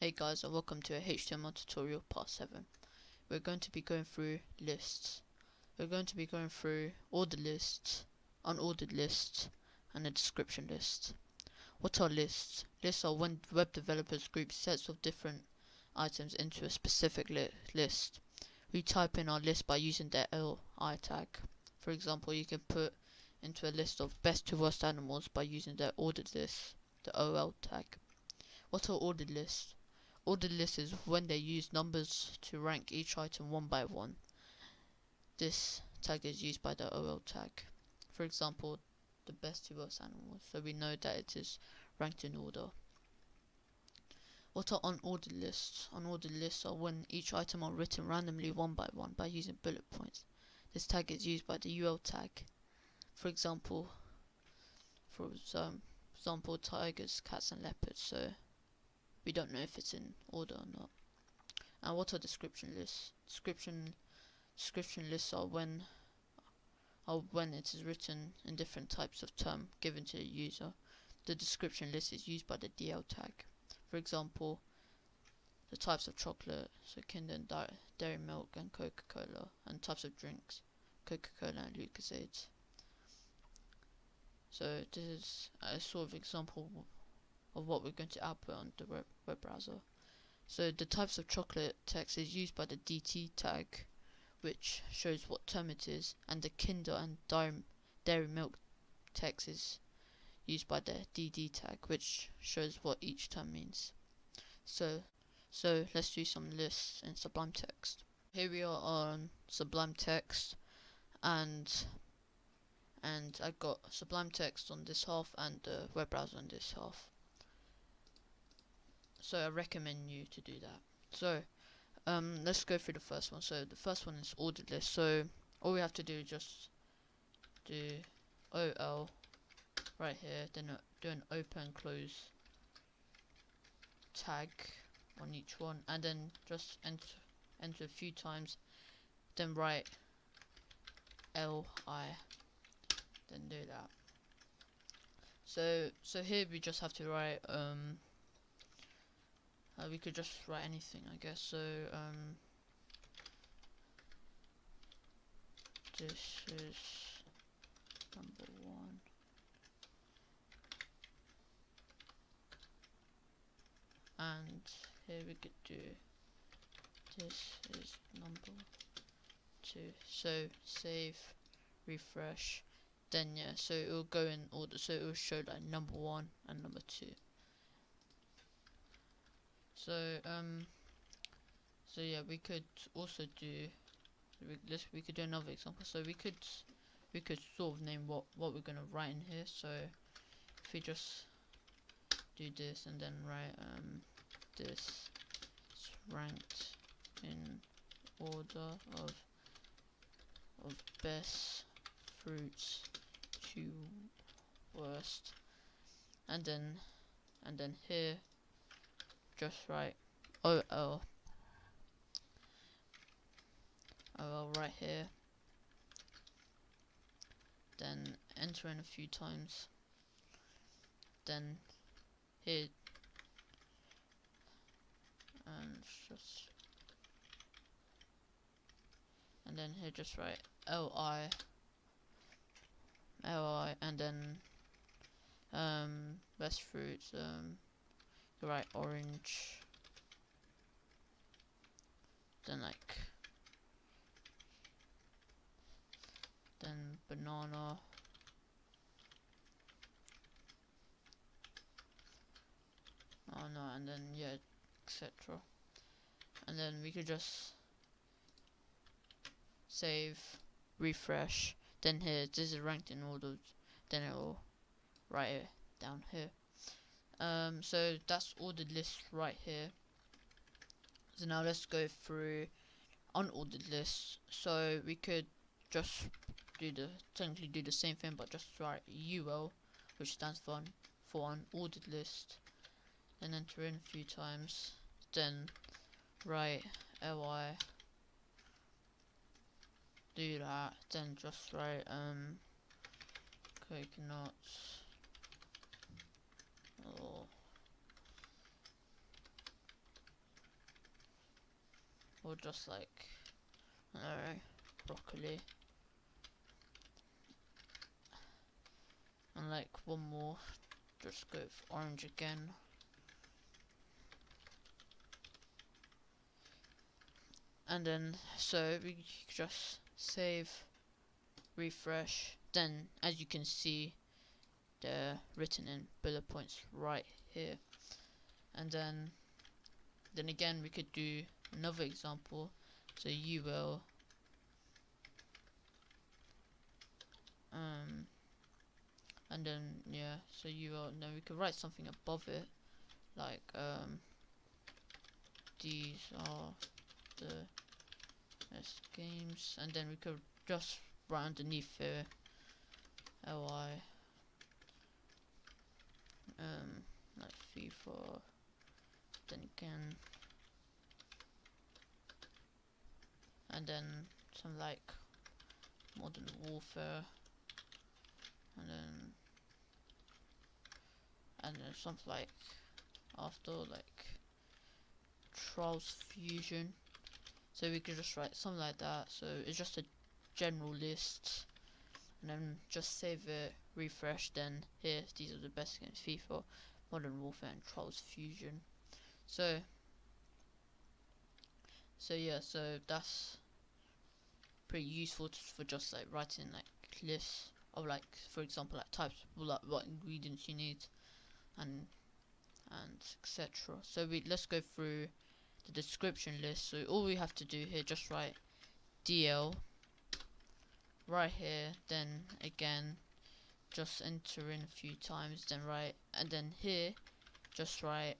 Hey guys, and welcome to a HTML tutorial part 7. We're going to be going through lists. We're going to be going through ordered lists, unordered lists, and a description list. What are lists? Lists are when web developers group sets of different items into a specific list. We type in our list by using the li tag. For example, you can put into a list of best to worst animals by using the ordered list, the ol tag. What are ordered lists? Ordered list is when they use numbers to rank each item one by one. This tag is used by the ol tag. For example, the best to worst animals, so we know that it is ranked in order. What are unordered lists? Unordered lists are when each item are written randomly one by one by using bullet points. This tag is used by the ul tag. For example, tigers, cats and leopards, so we don't know if it's in order or not. And what are description lists? Description lists are when it is written in different types of term given to the user. The description list is used by the DL tag. For example, the types of chocolate, so Kinder and Dairy Milk and Coca-Cola, and types of drinks, Coca-Cola and Lucozade. So this is a sort of example of what we're going to output on the web browser. So the types of chocolate text is used by the DT tag, which shows what term it is, and the Kinder and Dairy Milk text is used by the DD tag, which shows what each term means. So let's do some lists in Sublime Text. Here we are on Sublime Text, and I got Sublime Text on this half and the web browser on this half. So I recommend you to do that. So let's go through the first one. So the first one is ordered list. So all we have to do is just do ol right here, then do an open close tag on each one, and then just enter a few times, then write li, then do that. So here we just have to write we could just write anything, I guess. So this is number 1, and here we could do this is number 2. So save, refresh, then yeah, so it will go in order, so it will show like number 1 and number 2. So yeah, we could also do we could do another example. So we could sort of name what we're gonna write in here. So if we just do this and then write this is ranked in order of best fruits to worst, and then here just write ol right here, then enter in a few times, then here and then here just write li, and then best fruits, you write orange, then then banana, oh no, and then yeah, etc. And then we could just save, refresh, then here this is ranked in order, then it will write it down here. So that's ordered list right here. So now let's go through unordered lists. So we could just technically do the same thing, but just write ul, which stands for unordered list, then enter in a few times, then write li, do that, then just write coconuts, or or just like, I don't know, broccoli, and like one more, just go with orange again. And then so we just save, refresh, then as you can see they're written in bullet points right here. And then again we could do another example. So you will and then yeah, so you will, then we could write something above it like these are the best games, and then we could just write underneath here ly like FIFA, then again, and then some like Modern Warfare, and then something like after like Trials Fusion. So we could just write something like that. So it's just a general list, and then just save it, refresh. Then here, these are the best games: FIFA, Modern Warfare, and Trials Fusion. So yeah, so that's pretty useful for just like writing like lists of like, for example, like types of like what ingredients you need, and etc. So let's go through the description list. So all we have to do here, just write DL right here, then again just enter in a few times, then write, and then here just write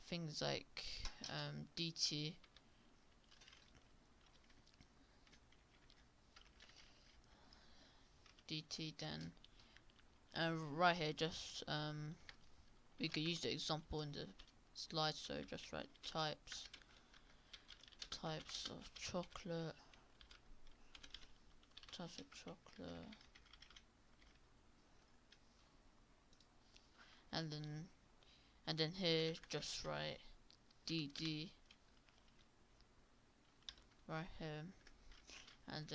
things like DT, then right here just we could use the example in the slide, so just write types of chocolate, and then here just write DD right here, and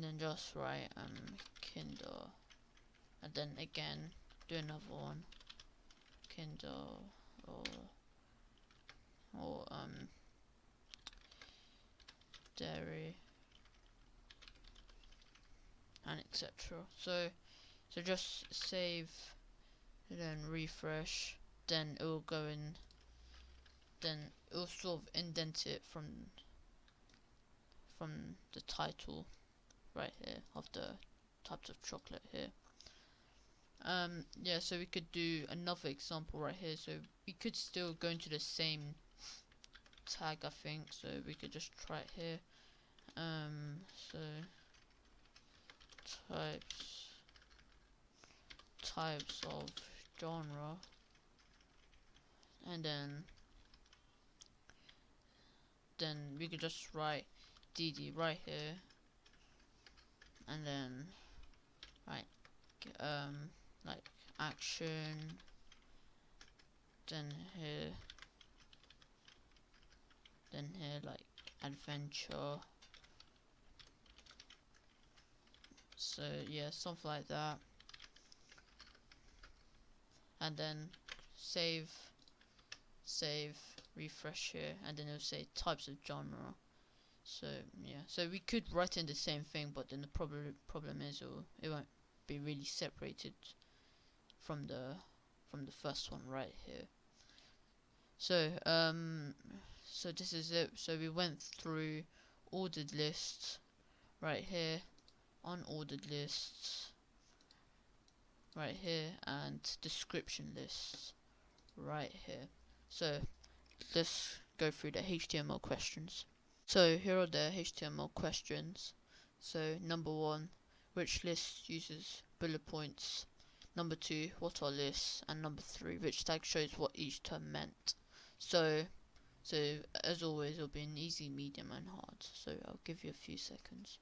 then just write Kinder, and then again do another one, Kinder, or dairy, and etc. So just save, then refresh, then it will go in, then it will sort of indent it from the title right here of the types of chocolate here. Yeah, so we could do another example right here. So we could still go into the same tag, I think. So we could just try it here. So types of genre, and then we could just write DD right here, and then like action, then here like adventure. So yeah, something like that, and then save, refresh here, and then it'll say types of genre. So yeah, so we could write in the same thing, but then the problem is it won't be really separated from the first one right here. So so this is it. So we went through ordered lists right here, unordered lists right here, and description lists right here. So let's go through the HTML questions. So here are the HTML questions. So number 1, which list uses bullet points? Number 2, what are lists? And number 3, which tag shows what each term meant? So as always, it'll be an easy, medium, and hard. So I'll give you a few seconds.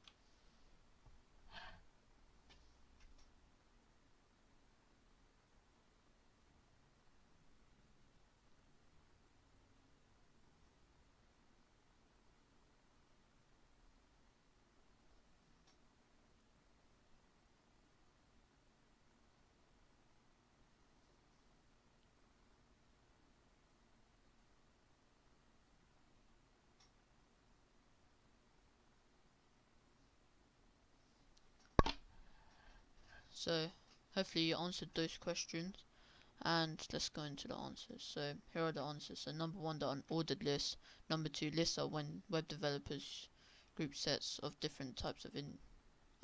So hopefully you answered those questions, and let's go into the answers. So here are the answers. So number one, the unordered list. Number two, lists are when web developers group sets of different types of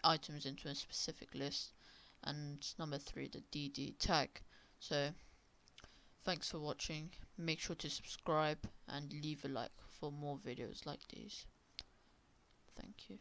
items into a specific list. And number three, the DD tag. So thanks for watching. Make sure to subscribe and leave a like for more videos like these. Thank you.